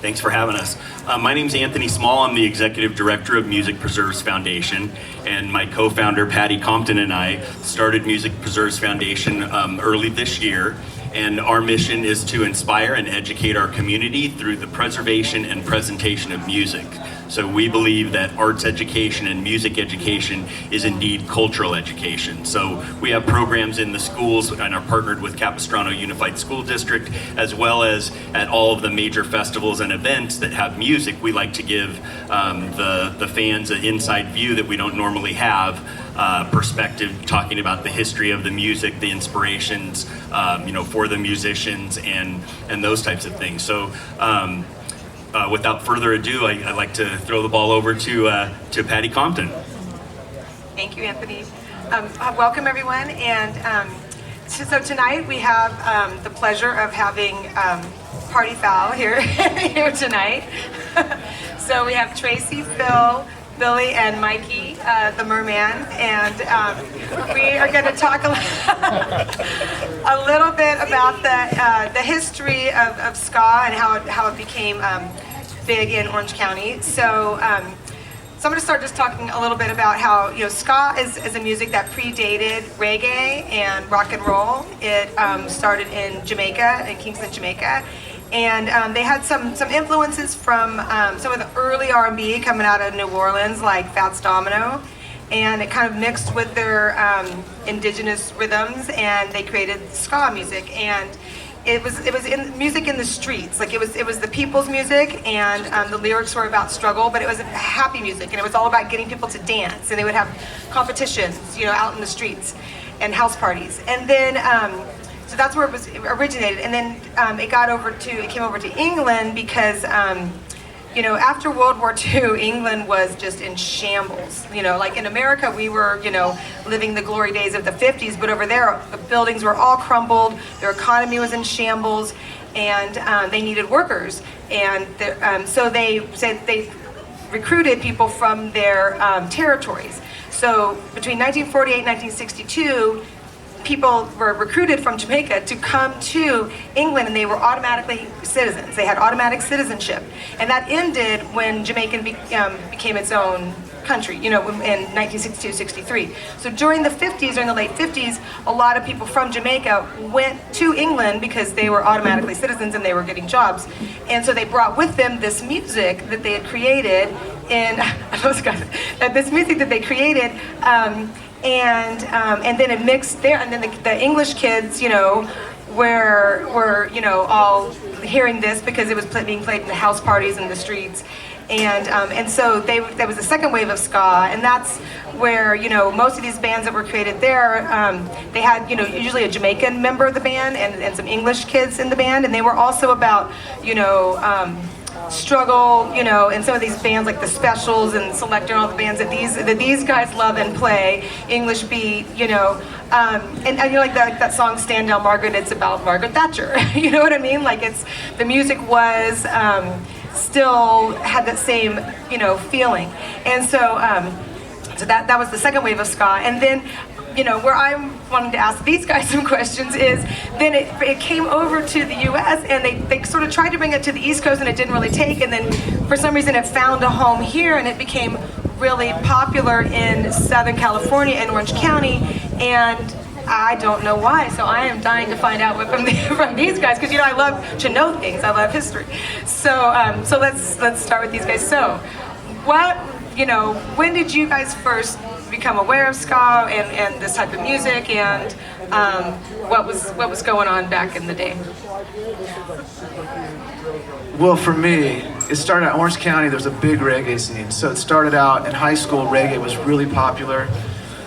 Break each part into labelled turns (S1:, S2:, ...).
S1: Thanks for having us. My name's Anthony Small. I'm the Executive Director of Music Preserves Foundation, and my co-founder Patty Compton and I started Music Preserves Foundation early this year. And our mission is to inspire and educate our community through the preservation and presentation of music. So we believe that arts education and music education is indeed cultural education. So we have programs in the schools and are partnered with Capistrano Unified School District, as well as at all of the major festivals and events that have music. We like to give the fans an inside view that we don't normally have. Perspective, talking about the history of the music, the inspirations, for the musicians and those types of things. So without further ado, I'd like to throw the ball over to Patty Compton.
S2: Thank you, Anthony. Welcome everyone, and so tonight we have the pleasure of having Party Foul here tonight. So we have Tracy, Phil, Billy, and Mikey, the merman, and we are going to talk a little bit about the history of ska and how it became big in Orange County. So I'm going to start just talking a little bit about how ska is a music that predated reggae and rock and roll. It started in Jamaica, in Kingston, Jamaica. And they had some influences from some of the early R&B coming out of New Orleans, like Fats Domino, and it kind of mixed with their indigenous rhythms, and they created ska music. And it was in music in the streets, like it was the people's music, and the lyrics were about struggle, but it was happy music, and it was all about getting people to dance, and they would have competitions, out in the streets and house parties, and then. So that's where it was originated, and then it came over to England because, after World War II, England was just in shambles. Like in America, we were, living the glory days of the 50s, but over there, the buildings were all crumbled, their economy was in shambles, and they needed workers. And so they said they recruited people from their territories. So between 1948 and 1962, people were recruited from Jamaica to come to England, and they were automatically citizens. They had automatic citizenship, and that ended when Jamaica became its own country, in 1962-63. So during the 50s, during the late 50s, a lot of people from Jamaica went to England because they were automatically citizens and they were getting jobs. And so they brought with them this music that they had created this music that they created, and then it mixed there, and then the English kids, were all hearing this because it was being played in the house parties and the streets, and so there was a second wave of ska, and that's where most of these bands that were created there, they had usually a Jamaican member of the band and some English kids in the band, and they were also about struggle, and some of these bands like the Specials and Selector and all the bands that these guys love and play, English beat, and like that song Stand Down Margaret, it's about Margaret Thatcher. You know what I mean? Like the music was still had that same feeling, and so that was the second wave of ska. And then where I'm wanting to ask these guys some questions is, then it came over to the U.S. and they sort of tried to bring it to the East Coast, and it didn't really take, and then for some reason it found a home here, and it became really popular in Southern California and Orange County, and I don't know why, so I am dying to find out from these guys, because I love to know things, I love history. So let's start with these guys. So when did you guys first become aware of ska and this type of music, and what was going on back in the day?
S3: Well, for me, it started out in Orange County. There was a big reggae scene. So it started out in high school. Reggae was really popular.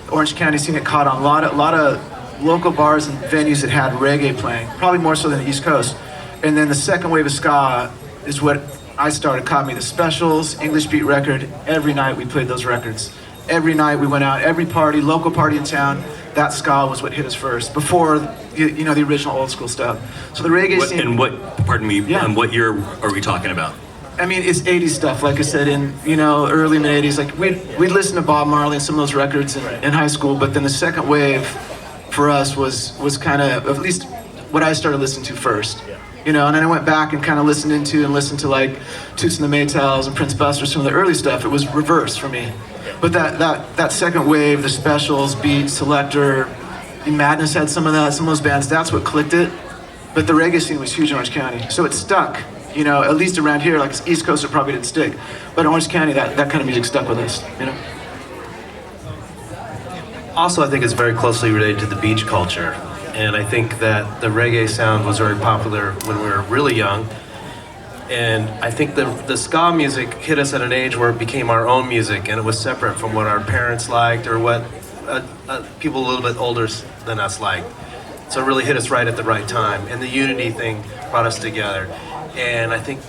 S3: The Orange County scene, it caught on. A lot of local bars and venues that had reggae playing, probably more so than the East Coast. And then the second wave of ska is what I started, caught me. The Specials, English Beat record. Every night we played those records. Every night we went out, every party, local party in town, that ska was what hit us first, before the original old school stuff. So the reggae scene.
S1: And what year are we talking about?
S3: I mean, it's 80s stuff, like I said, in early mid 80s. Like we'd listen to Bob Marley and some of those records in high school, but then the second wave for us was kind of at least what I started listening to first. you know. And then I went back and kind of listened to like Toots and the Maytals and Prince Buster, some of the early stuff. It was reverse for me. But that second wave, the Specials, Beat, Selector, Madness had some of those bands. That's what clicked it. But the reggae scene was huge in Orange County, so it stuck. You know, at least around here, like East Coast, it probably didn't stick. But in Orange County, that kind of music stuck with us. You know.
S4: Also, I think it's very closely related to the beach culture. And I think that the reggae sound was very popular when we were really young. And I think the ska music hit us at an age where it became our own music, and it was separate from what our parents liked or what people a little bit older than us liked. So it really hit us right at the right time. And the unity thing brought us together. And I think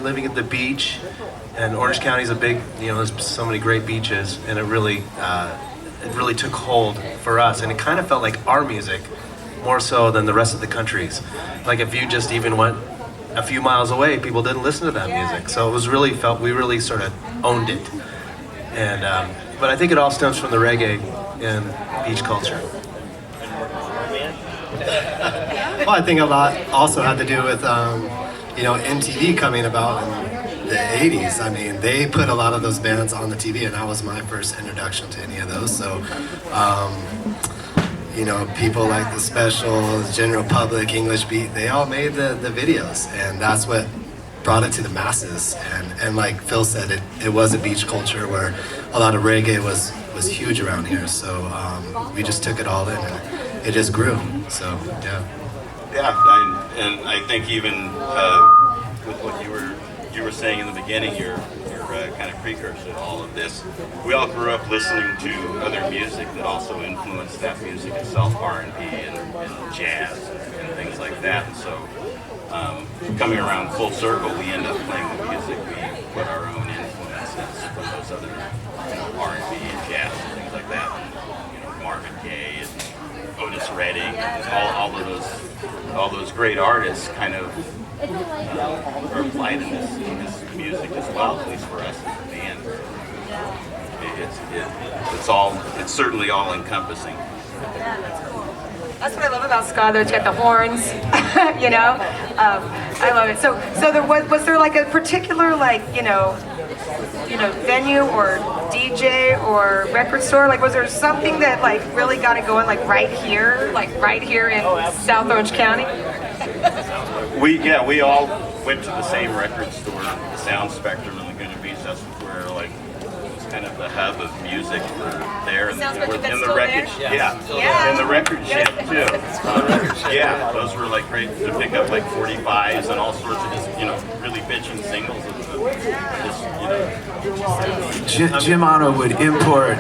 S4: living at the beach, and Orange County is a big, you know, there's so many great beaches, and it really took hold for us, and it kind of felt like our music more so than the rest of the country's. Like if you just even went a few miles away, people didn't listen to that music. So it was really we really sort of owned it. And but I think it all stems from the reggae and beach culture.
S5: Well, I think a lot also had to do with you know, MTV coming about in the 80s. I mean, they put a lot of those bands on the TV, and that was my first introduction to any of those. So, you know, people like the Specials, General Public, English Beat, they all made the videos, and that's what brought it to the masses. And like Phil said, it was a beach culture where a lot of reggae was huge around here. So we just took it all in, and it just grew. So yeah.
S1: Yeah, and I think even with what you were saying in the beginning, your kind of precursor to all of this, we all grew up listening to other music that also influenced that music itself, R&B and jazz and things like that. And so coming around full circle, we end up playing the music. We put our own influences from those other, you know, R&B and jazz and things like that. And, you know, Marvin Gaye and Otis Redding and all those great artists kind of are applied in this music as well, at least for us as a band. It's certainly all encompassing.
S2: That's what I love about ska, though. You got the horns, you know. I love it. So there was there like a particular venue or DJ or record store? Like, was there something that like really got it going like right here in South Orange County?
S1: We all went to the same record store, the Sound Spectrum in Laguna Beach. That's where like it was kind of the hub of music for there. And
S2: Sound Spectrum, that's
S1: in the
S2: still
S1: record,
S2: there?
S1: yeah, and the record shed too. Yeah, those were like great to pick up like 45s and all sorts of just, you know, really bitching singles of just, you know.
S3: Jim Otto would import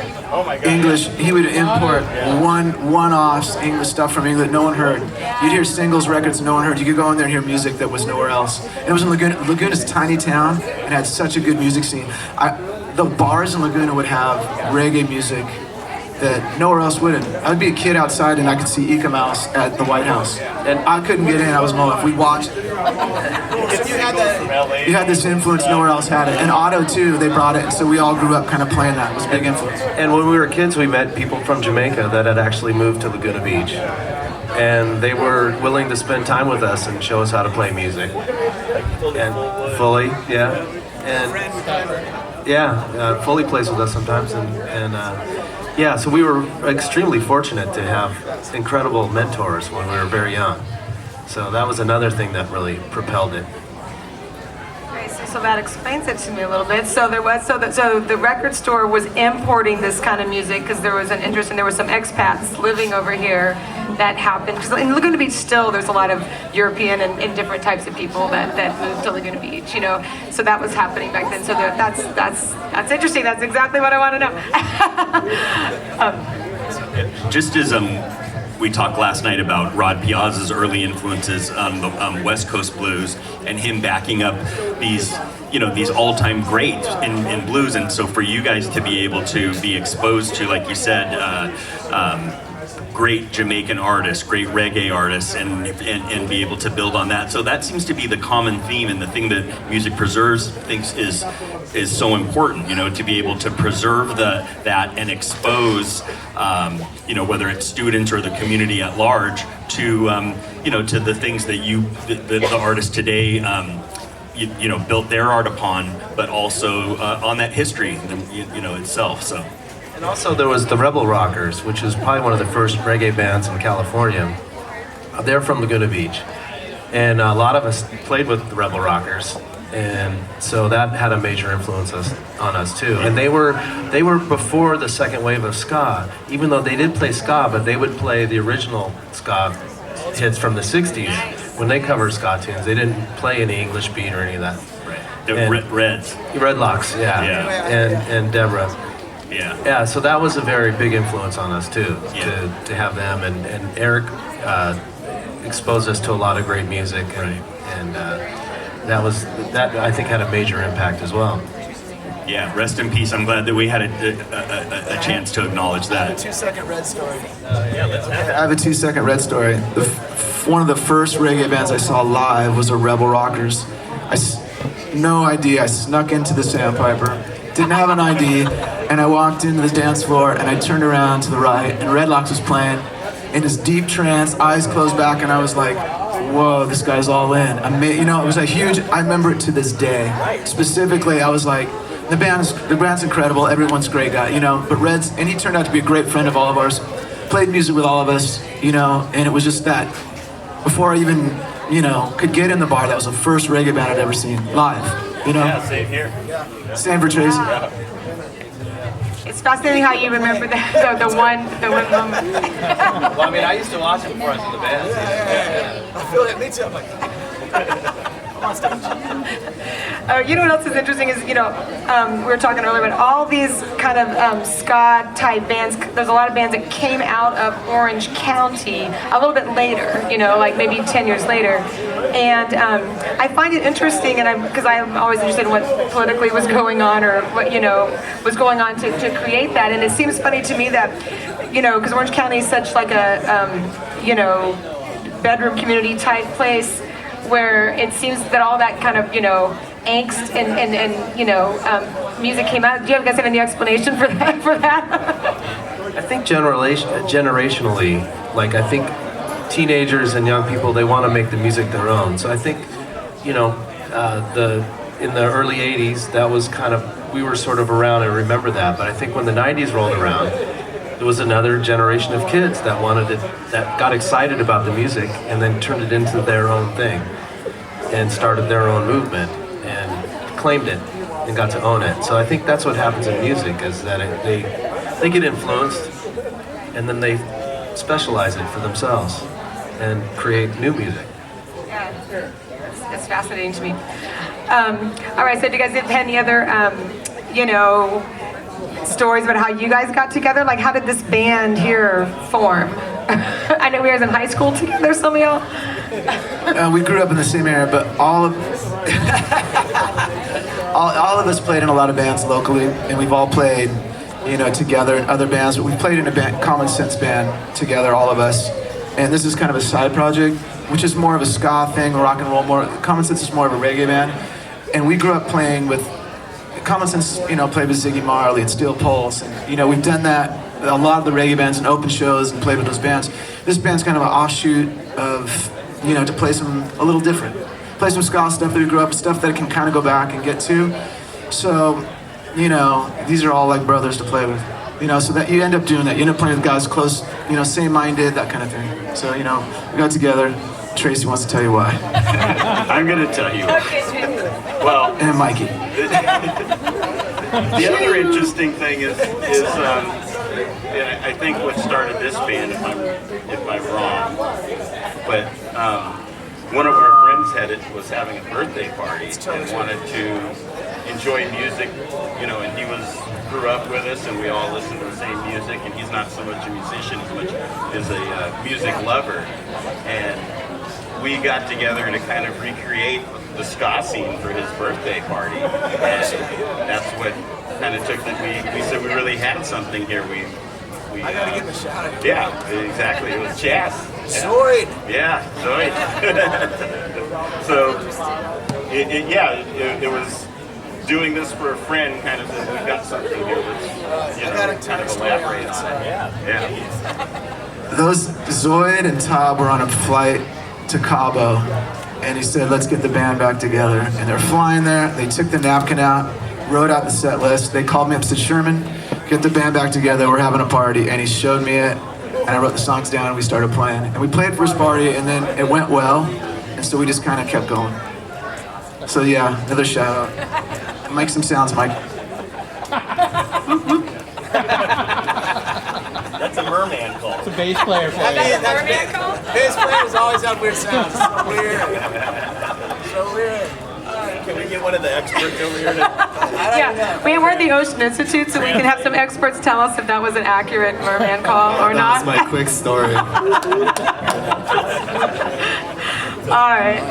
S3: English. He would import one-offs English stuff from England no one heard. You'd hear singles, records no one heard. You could go in there and hear music that was nowhere else. And it was in Laguna. Laguna's a tiny town and had such a good music scene. The bars in Laguna would have reggae music that nowhere else wouldn't. I'd be a kid outside and I could see Ika Mouse at the White House. And I couldn't get in, I was Moloch. We watched. You had this influence, nowhere else had it. And Otto too, they brought it, and so we all grew up kind of playing that. It was a big influence.
S4: And when we were kids, we met people from Jamaica that had actually moved to Laguna Beach. And they were willing to spend time with us and show us how to play music. And Fully, yeah. And yeah, Fully plays with us sometimes. And yeah, so we were extremely fortunate to have incredible mentors when we were very young. So that was another thing that really propelled it.
S2: Okay, so that explains it to me a little bit. So the record store was importing this kind of music because there was an interest, and there were some expats living over here that happened. Because in Laguna Beach, still there's a lot of European and different types of people that moved to Laguna Beach. You know, so that was happening back then. So that's interesting. That's exactly what I want to know.
S1: Just as we talked last night about Rod Piazza's early influences on the West Coast blues and him backing up these all-time greats in blues. And so for you guys to be able to be exposed to, like you said, great Jamaican artists, great reggae artists, and be able to build on that. So that seems to be the common theme, and the thing that Music Preserves thinks is so important, to be able to preserve that and expose, whether it's students or the community at large to, to the things that the artists today, built their art upon, but also on that history, itself. So.
S4: And also there was the Rebel Rockers, which is probably one of the first reggae bands in California. They're from Laguna Beach. And a lot of us played with the Rebel Rockers. And so that had a major influence on us too. And they were before the second wave of ska. Even though they did play ska, but they would play the original ska hits from the 60s. When they covered ska tunes, they didn't play any English beat or any of that.
S1: The Reds.
S4: Redlocks, yeah. And Deborah. Yeah, so that was a very big influence on us too, to have them, and Eric exposed us to a lot of great music, and that I think had a major impact as well.
S1: Yeah, rest in peace. I'm glad that we had a chance to acknowledge that.
S6: I have a 2-second Red story.
S3: I have a 2-second Red story. One of the first reggae bands I saw live was the Rebel Rockers. No idea. I snuck into the Sandpiper, didn't have an ID, and I walked into the dance floor, and I turned around to the right, and Redlocks was playing in this deep trance, eyes closed back, and I was like, whoa, this guy's all in. It was a huge, I remember it to this day. Specifically, I was like, the band's incredible, everyone's a great guy, but Reds, and he turned out to be a great friend of all of ours, played music with all of us, and it was just that, before I even, could get in the bar, that was the first reggae band I'd ever seen live,
S1: Yeah, same here.
S3: Same for Tracy.
S2: It's fascinating how you remember the one moment.
S4: Well, I mean, I used to watch it before I was in the band.
S6: I feel it. Me too. I'm like, I'm on stage.
S2: What else is interesting is, we were talking earlier about all these kind of ska type bands. There's a lot of bands that came out of Orange County a little bit later, like maybe 10 years later. And I find it interesting, because I'm always interested in what politically was going on, or what, was going on to create that. And it seems funny to me that, because Orange County is such like a, bedroom community type place, where it seems that all that kind of, angst and music came out. Do you guys have any explanation for that?
S4: I think generationally, I think teenagers and young people, they want to make the music their own. So I think, in the early 80s, that was we were sort of around and remember that. But I think when the 90s rolled around, there was another generation of kids that that got excited about the music and then turned it into their own thing and started their own movement and claimed it and got to own it. So I think that's what happens in music, is that they get influenced and then they specialize it for themselves and create new music.
S2: Yeah, it's fascinating to me. All right, so do you guys have any other, stories about how you guys got together? Like, how did this band here form? I know we were in high school together, some of y'all.
S3: We grew up in the same area, but all of us played in a lot of bands locally, and we've all played, together in other bands. But we've played in a band, Common Sense band, together, all of us. And this is kind of a side project, which is more of a ska thing, rock and roll. Common Sense is more of a reggae band, and we grew up playing with Common Sense. Played with Ziggy Marley and Steel Pulse, and we've done that. A lot of the reggae bands and open shows and played with those bands. This band's kind of an offshoot of, to play a little different. Play some ska stuff that we grew up, stuff that can kind of go back and get to. So, these are all like brothers to play with. So that you end up doing that. You end up playing with guys close, same-minded, that kind of thing. So, we got together. Tracy wants to tell you why.
S1: I'm going to tell you. Well,
S3: And Mikey.
S1: the other interesting thing is I think what started this band, if I'm wrong, but one of our friends was having a birthday party and wanted to enjoy music, and he grew up with us, and we all listened to the same music, and he's not so much a musician as much as a music lover, and we got together to kind of recreate the ska scene for his birthday party, and that's what kind of took that we said we really had something here. We
S6: I gotta give him a shout out.
S1: Yeah, exactly. It was jazz.
S6: Zoid.
S1: Yeah, Zoe. So, it was doing this for a friend, kind of said, we've got something here that's,
S6: I got a ton
S1: kind
S6: of
S1: of
S6: story on
S1: elaborates.
S6: this.
S1: Yeah.
S3: Those Zoid and Tob were on a flight to Cabo, and he said, "Let's get the band back together." And they're flying there. They took the napkin out, wrote out the set list. They called me up and said, "Sherman, get the band back together. We're having a party." And he showed me it, and I wrote the songs down, and we started playing. And we played first party, and then it went well, and so we just kind of kept going. So yeah, another shout out. Make some sounds, Mike.
S1: That's a merman call.
S7: The bass player for you.
S6: Bass players always have weird sounds. So weird. So weird.
S1: Can we get one of the experts over here to...
S2: Yeah, we're at the Ocean Institute, so we can have some experts tell us if that was an accurate merman call or
S5: That
S2: not.
S5: was my quick story.
S2: All right.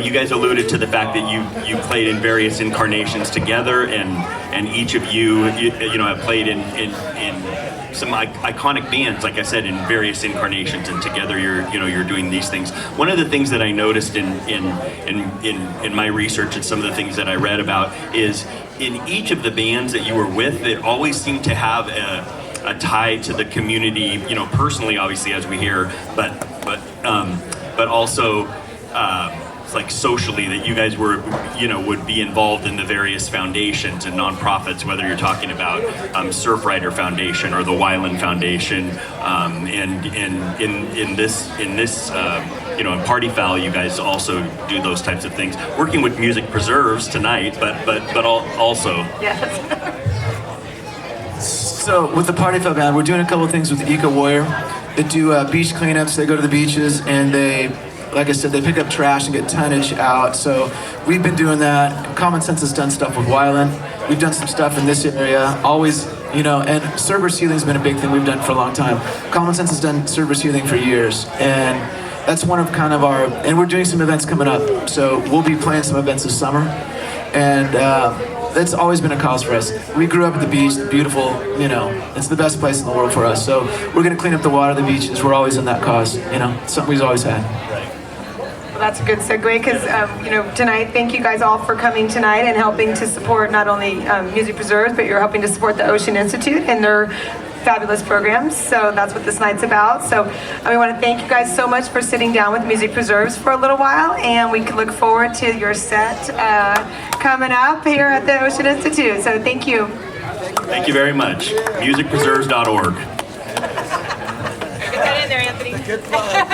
S1: You guys alluded to the fact that you played in various incarnations together, and each of you have played in some iconic bands, like I said, in various incarnations, and together you're doing these things. One of the things that I noticed in my research and some of the things that I read about is in each of the bands that you were with, it always seemed to have a tie to the community, personally, obviously, as we hear, but also like socially, that you guys were, would be involved in the various foundations and nonprofits, whether you're talking about Surfrider Foundation or the Wyland Foundation, and in this in Party Foul, you guys also do those types of things. Working with Music Preserves tonight, but also.
S2: Yes.
S3: So with the Party Foul Band, we're doing a couple of things with the Eco Warrior. They do beach cleanups. They go to the beaches and they, like I said, they pick up trash and get tonnage out. So we've been doing that. Common Sense has done stuff with Wyland. We've done some stuff in this area. Always, and Cerberus Healing's been a big thing we've done for a long time. Common Sense has done Cerberus Healing for years, and that's one of kind of our. And we're doing some events coming up. So we'll be playing some events this summer, and that's always been a cause for us. We grew up at the beach, the beautiful, it's the best place in the world for us. So we're gonna clean up the water, the beaches. We're always in that cause, something we've always had.
S2: Well, that's a good segue because, tonight, thank you guys all for coming tonight and helping to support not only Music Preserves, but you're helping to support the Ocean Institute and their fabulous programs. So that's what this night's about. So we want to thank you guys so much for sitting down with Music Preserves for a little while, and we can look forward to your set coming up here at the Ocean Institute. So thank you.
S1: Thank you very much. Musicpreserves.org.
S2: Get that in there, Anthony.
S6: Good plug.